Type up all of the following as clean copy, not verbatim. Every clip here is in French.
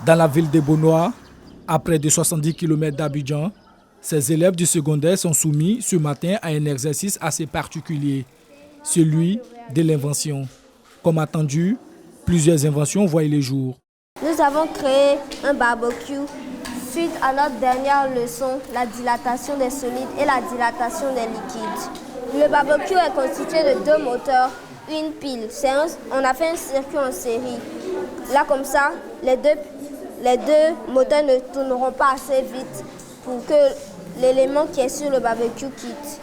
Dans la ville de Bonoa, à près de 70 km d'Abidjan, ces élèves du secondaire sont soumis ce matin à un exercice assez particulier, celui de l'invention. Comme attendu, plusieurs inventions voient le jour. Nous avons créé un barbecue suite à notre dernière leçon, la dilatation des solides et la dilatation des liquides. Le barbecue est constitué de 2 moteurs, une pile. On a fait un circuit en série. Là, comme ça, les deux moteurs ne tourneront pas assez vite pour que l'élément qui est sur le barbecue quitte.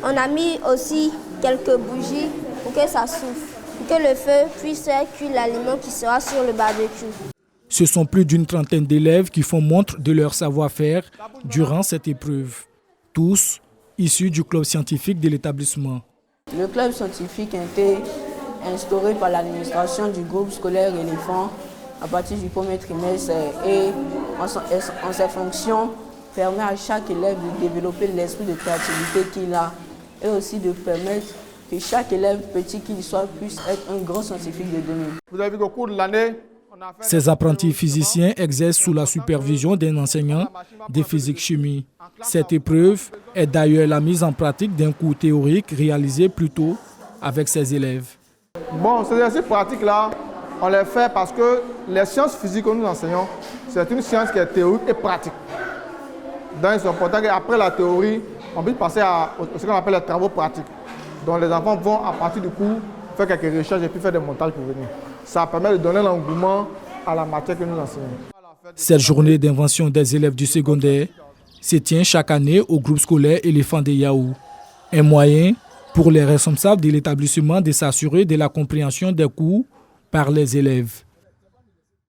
On a mis aussi quelques bougies pour que ça souffle, pour que le feu puisse faire cuire l'aliment qui sera sur le barbecue. Ce sont plus d'une trentaine d'élèves qui font montre de leur savoir-faire durant cette épreuve. Tous issus du club scientifique de l'établissement. Le club scientifique a été instauré par l'administration du groupe scolaire Éléphant à partir du premier trimestre et en ses fonctions permet à chaque élève de développer l'esprit de créativité qu'il a et aussi de permettre que chaque élève, petit qu'il soit, puisse être un grand scientifique de demain. Vous avez vu qu'au cours de l'année, ces apprentis physiciens exercent sous la supervision d'un enseignant de physique-chimie. Cette épreuve est d'ailleurs la mise en pratique d'un cours théorique réalisé plus tôt avec ses élèves. Bon, ces exercices pratiques-là, on les fait parce que les sciences physiques que nous enseignons, c'est une science qui est théorique et pratique. Donc, il est important qu'après la théorie, on puisse passer à ce qu'on appelle les travaux pratiques. Donc, les enfants vont, à partir du cours, faire quelques recherches et puis faire des montages pour venir. Ça permet de donner l'engouement à la matière que nous enseignons. Cette journée d'invention des élèves du secondaire se tient chaque année au groupe scolaire Éléphant de Yaou. Un moyen pour les responsables de l'établissement de s'assurer de la compréhension des cours par les élèves.